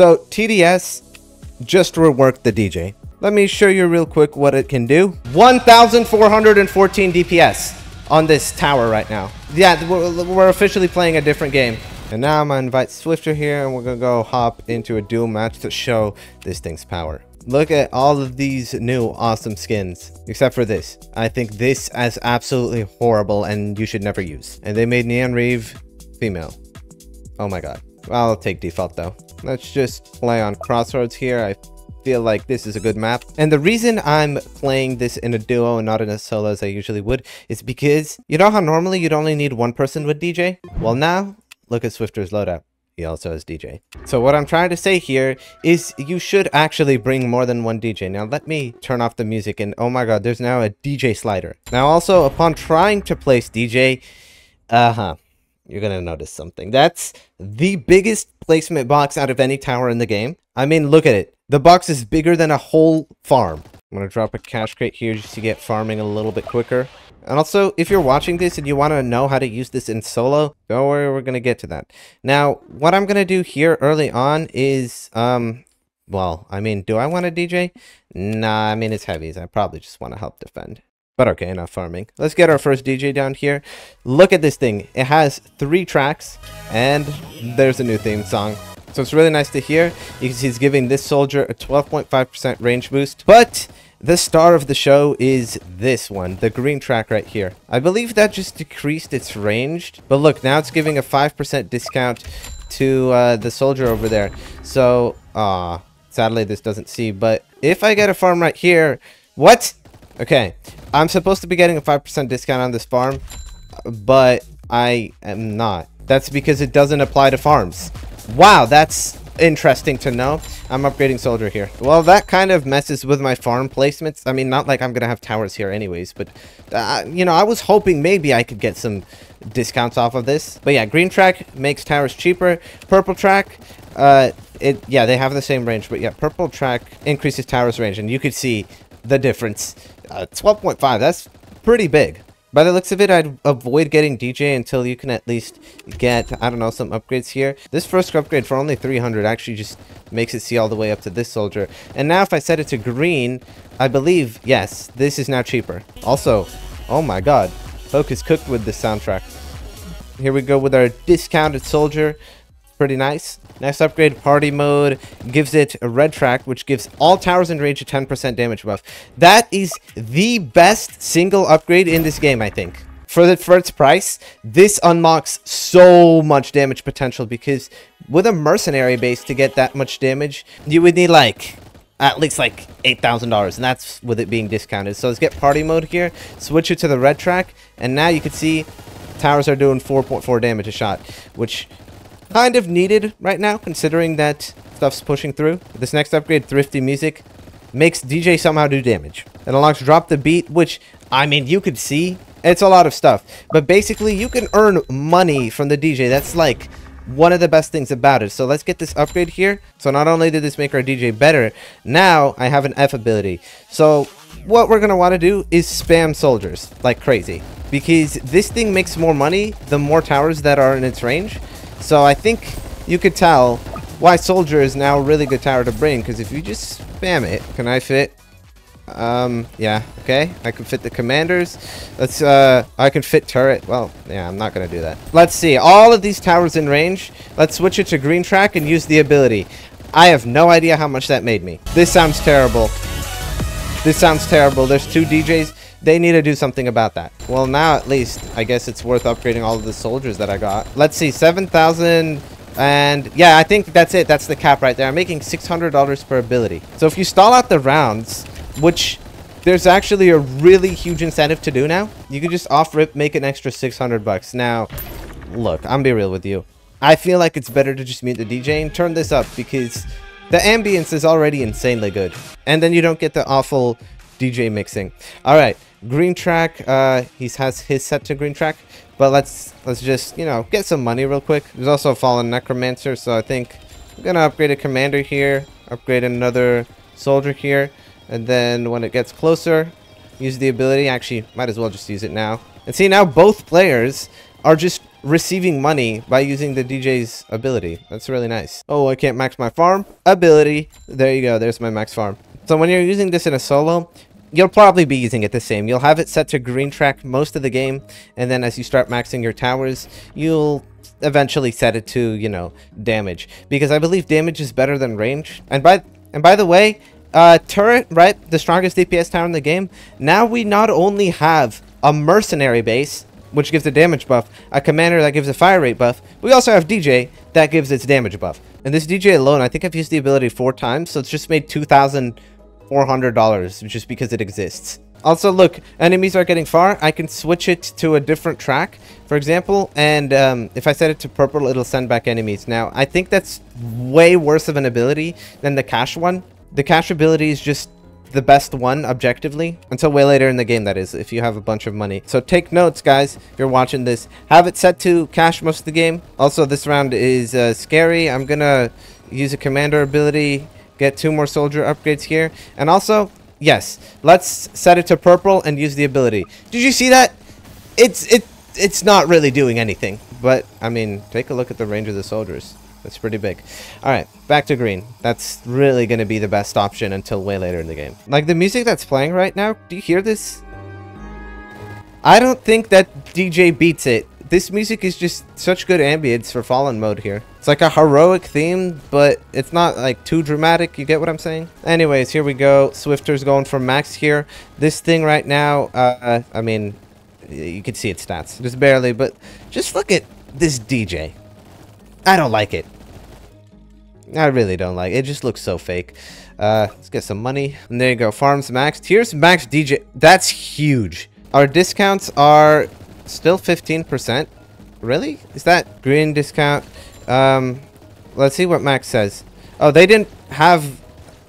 So TDS just reworked the DJ. Let me show you real quick what it can do. 1,414 DPS on this tower right now. Yeah, we're officially playing a different game. And now I'm gonna invite Swifter here, and we're gonna go hop into a duel match to show this thing's power. Look at all of these new awesome skins, except for this. I think this is absolutely horrible and you should never use. And they made Neon Reeve female. Oh my god. Well, I'll take default though. Let's just play on Crossroads here. I feel like this is a good map. And the reason I'm playing this in a duo and not in a solo as I usually would is because you know how normally you'd only need one person with DJ? Well, now look at Swifter's loadout. He also has DJ. So what I'm trying to say here is you should actually bring more than one DJ. Now let me turn off the music, and oh my god, there's now a DJ slider. Now also, upon trying to place DJ, you're gonna notice something. That's the biggest placement box out of any tower in the game. I mean, look at it. The box is bigger than a whole farm. I'm gonna drop a cash crate here just to get farming a little bit quicker. And also, if you're watching this and you want to know how to use this in solo, don't worry, we're going to get to that. Now, what I'm going to do here early on is, well, I mean, do I want a DJ? Nah, I mean, it's heavies. I probably just want to help defend. But okay, enough farming. Let's get our first DJ down here. Look at this thing. It has 3 tracks, and there's a new theme song. So it's really nice to hear. You can see it's giving this soldier a 12.5% range boost. But the star of the show is this one, the green track right here. I believe that just decreased its range. But look, now it's giving a 5% discount to the soldier over there. So, sadly this doesn't see. But if I get a farm right here... What? Okay, I'm supposed to be getting a 5% discount on this farm, but I am not. That's because it doesn't apply to farms. Wow, that's interesting to know. I'm upgrading soldier here. Well, that kind of messes with my farm placements. I mean, not like I'm gonna have towers here anyways, but you know, I was hoping maybe I could get some discounts off of this. But yeah, green track makes towers cheaper. Purple track, yeah, they have the same range, but yeah, purple track increases towers range, and you could see the difference. 12.5, that's pretty big. By the looks of it, I'd avoid getting DJ until you can at least get, I don't know, some upgrades here. This first upgrade for only 300 actually just makes it see all the way up to this soldier. And now if I set it to green, I believe, yes, this is now cheaper. Also, oh my god, Focus cooked with this soundtrack. Here we go with our discounted soldier. Pretty nice. Next upgrade, party mode, gives it a red track, which gives all towers in range a 10% damage buff. That is the best single upgrade in this game, I think. For its price, this unlocks so much damage potential, because with a mercenary base to get that much damage, you would need like at least like $8,000, and that's with it being discounted. So let's get party mode here, switch it to the red track, and now you can see towers are doing 4.4 damage a shot, which kind of needed right now, considering that stuff's pushing through. This next upgrade, Thrifty Music, makes DJ somehow do damage. It unlocks Drop the Beat, which, I mean, you could see, it's a lot of stuff. But basically, you can earn money from the DJ. That's like one of the best things about it. So let's get this upgrade here. So not only did this make our DJ better, now I have an F ability. So what we're going to want to do is spam soldiers like crazy, because this thing makes more money the more towers that are in its range. So I think you could tell why soldier is now a really good tower to bring, because if you just spam it, can I fit? Yeah, okay. I can fit the commanders. Let's, I can fit turret. Well, yeah, I'm not going to do that. Let's see. All of these towers in range. Let's switch it to green track and use the ability. I have no idea how much that made me. This sounds terrible. This sounds terrible. There's 2 DJs. They need to do something about that. Well, now at least, I guess it's worth upgrading all of the soldiers that I got. Let's see, 7,000, and yeah, I think that's it. That's the cap right there. I'm making $600 per ability. So if you stall out the rounds, which there's actually a really huge incentive to do now, you can just off-rip make an extra 600 bucks. Now, look, I'm be real with you. I feel like it's better to just mute the DJ and turn this up, because the ambience is already insanely good. And then you don't get the awful DJ mixing. All right, green track, he has his set to green track, but let's just, you know, get some money real quick. There's also a fallen necromancer, so I think I'm gonna upgrade a commander here, upgrade another soldier here, and then when it gets closer, use the ability. Actually, might as well just use it now. And see, now both players are just receiving money by using the DJ's ability. That's really nice. Oh, I can't max my farm ability. There you go. There's my max farm. So when you're using this in a solo, you'll probably be using it the same. You'll have it set to green track most of the game, and then as you start maxing your towers, you'll eventually set it to, you know, damage, because I believe damage is better than range. And by the way, turret, right, the strongest DPS tower in the game. Now we not only have a mercenary base, which gives a damage buff, a commander that gives a fire rate buff, we also have DJ that gives its damage buff. And this DJ alone, I think I've used the ability 4 times, so it's just made $2,400 just because it exists. Also, look, enemies are getting far. I can switch it to a different track, for example, and if I set it to purple, it'll send back enemies. Now, I think that's way worse of an ability than the cash one. The cash ability is just the best one objectively, until way later in the game, that is, if you have a bunch of money. So take notes, guys, if you're watching this. Have it set to cash most of the game. Also, this round is scary. I'm gonna use a commander ability, get 2 more soldier upgrades here, and also, yes, let's set it to purple and use the ability. Did you see that? It's not really doing anything, but I mean, take a look at the range of the soldiers. That's pretty big. All right, back to green. That's really going to be the best option until way later in the game. Like the music that's playing right now, do you hear this? I don't think that DJ beats it. This music is just such good ambience for Fallen mode here. It's like a heroic theme, but it's not like too dramatic. You get what I'm saying? Anyways, here we go. Swifter's going for max here. This thing right now, I mean, you can see its stats. Just barely, but just look at this DJ. I don't like it. I really don't like it. It just looks so fake. Let's get some money. And there you go. Farms maxed. Here's max DJ. That's huge. Our discounts are still 15%. Really? Is that green discount? Let's see what max says. Oh, they didn't have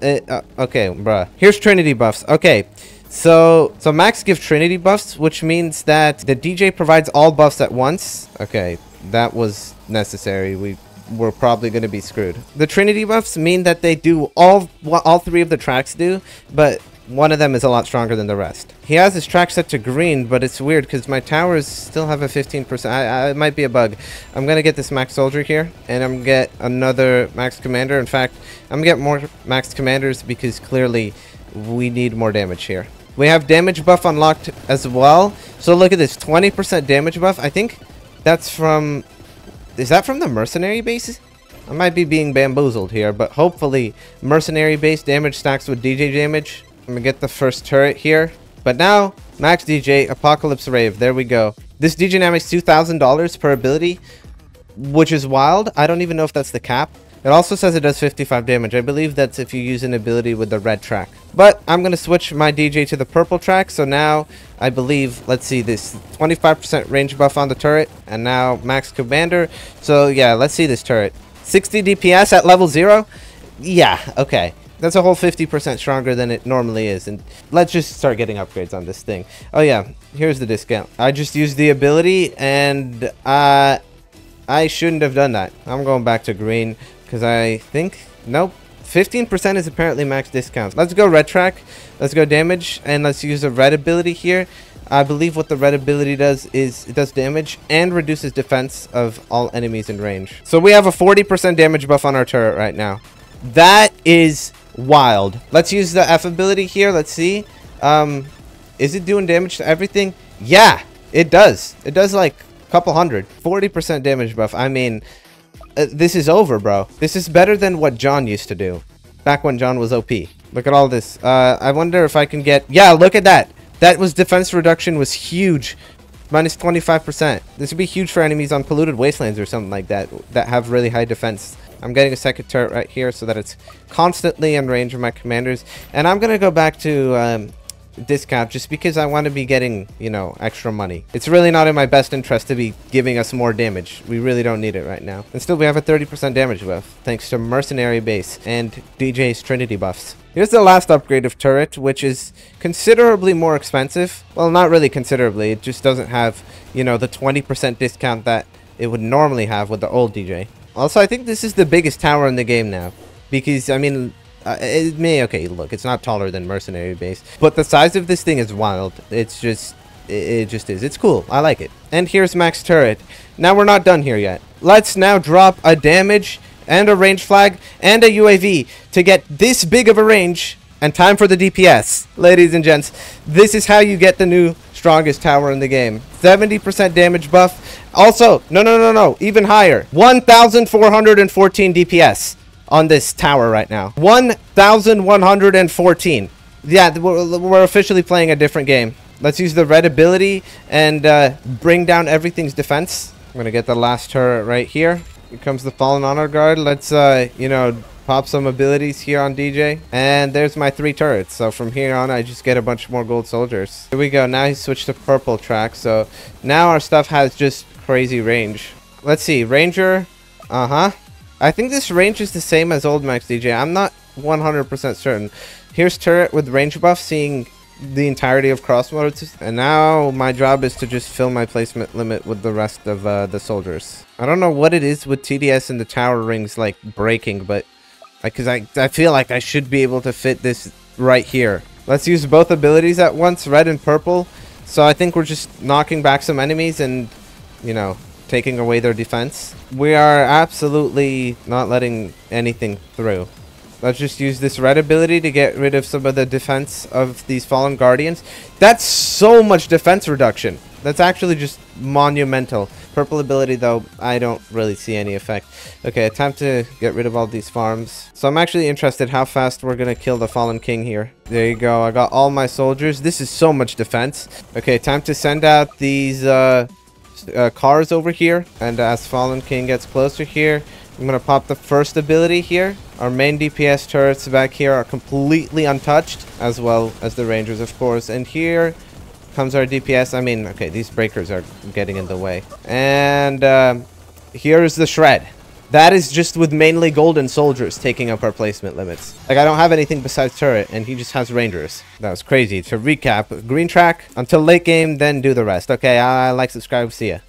it. Okay, bruh. Here's Trinity buffs. Okay. So max give Trinity buffs, which means that the DJ provides all buffs at once. Okay. That was necessary. We're probably going to be screwed. The Trinity buffs mean that they do all 3 of the tracks do, but one of them is a lot stronger than the rest. He has his track set to green, but it's weird because my towers still have a 15%. It might be a bug. I'm going to get this max soldier here, and I'm going to get another max commander. In fact, I'm going to get more max commanders because clearly we need more damage here. We have damage buff unlocked as well. So look at this, 20% damage buff. I think that's from... Is that from the mercenary bases? I might be being bamboozled here, but hopefully mercenary base damage stacks with DJ damage. I'm gonna get the first turret here. But now, max DJ, Apocalypse Rave. There we go. This DJ now makes $2,000 per ability, which is wild. I don't even know if that's the cap. It also says it does 55 damage. I believe that's if you use an ability with the red track. But I'm going to switch my DJ to the purple track. So now I believe, let's see, this 25% range buff on the turret. And now max commander. So yeah, let's see this turret. 60 DPS at level 0? Yeah, okay. That's a whole 50% stronger than it normally is. And let's just start getting upgrades on this thing. Oh yeah, here's the discount. I just used the ability and I shouldn't have done that. I'm going back to green. Because I think, nope, 15% is apparently max discount. Let's go red track. Let's go damage. And let's use the red ability here. I believe what the red ability does is it does damage and reduces defense of all enemies in range. So we have a 40% damage buff on our turret right now. That is wild. Let's use the F ability here. Let's see. Is it doing damage to everything? Yeah, it does. It does like a couple hundred. 40% damage buff. I mean... this is over, bro. This is better than what John used to do back when John was OP. Look at all this. I wonder if I can get... Yeah, look at that. That was defense reduction was huge. Minus 25%. This would be huge for enemies on polluted wastelands or something like that that have really high defense. I'm getting a second turret right here so that it's constantly in range of my commanders. And I'm going to go back to... discount just because I want to be getting, you know, extra money. It's really not in my best interest to be giving us more damage. We really don't need it right now. And still we have a 30% damage buff thanks to mercenary base and DJ's Trinity buffs. Here's the last upgrade of turret, which is considerably more expensive. Well, not really considerably. It just doesn't have, you know, the 20% discount that it would normally have with the old DJ. Also, I think this is the biggest tower in the game now because, I mean, okay, look, it's not taller than mercenary base, but the size of this thing is wild. It's just It just is. It's cool. I like it. And here's max turret. Now we're not done here yet. Let's now drop a damage and a range flag and a UAV to get this big of a range. And time for the DPS. Ladies and gents, this is how you get the new strongest tower in the game. 70% damage buff. Also, no, even higher. 1,414 DPS on this tower right now. 1,114. Yeah, we're officially playing a different game. Let's use the red ability and bring down everything's defense. I'm going to get the last turret right here. Here comes the Fallen Honor Guard. Let's, you know, pop some abilities here on DJ. And there's my 3 turrets. So from here on, I just get a bunch more gold soldiers. Here we go. Now he switched to purple track. So now our stuff has just crazy range. Let's see. Ranger. I think this range is the same as old max DJ. I'm not 100% certain. Here's turret with range buff, seeing the entirety of cross modes. And now my job is to just fill my placement limit with the rest of the soldiers. I don't know what it is with TDS and the tower rings like breaking, but because I feel like I should be able to fit this right here. Let's use both abilities at once, red and purple. So I think we're just knocking back some enemies and, you know, taking away their defense. We are absolutely not letting anything through. Let's just use this red ability to get rid of some of the defense of these fallen guardians. That's so much defense reduction. That's actually just monumental. Purple ability, though, I don't really see any effect. Okay, time to get rid of all these farms. So I'm actually interested how fast we're going to kill the Fallen King here. There you go. I got all my soldiers. This is so much defense. Okay, time to send out these cars over here. And as Fallen King gets closer here, I'm going to pop the first ability here. Our main DPS turrets back here are completely untouched, as well as the Rangers, of course. And here comes our DPS. I mean, okay, these breakers are getting in the way. And here is the shred. That is just with mainly golden soldiers taking up our placement limits. Like, I don't have anything besides turret, and he just has Rangers. That was crazy. To recap, green track until late game, then do the rest. Okay, I like, subscribe, see ya.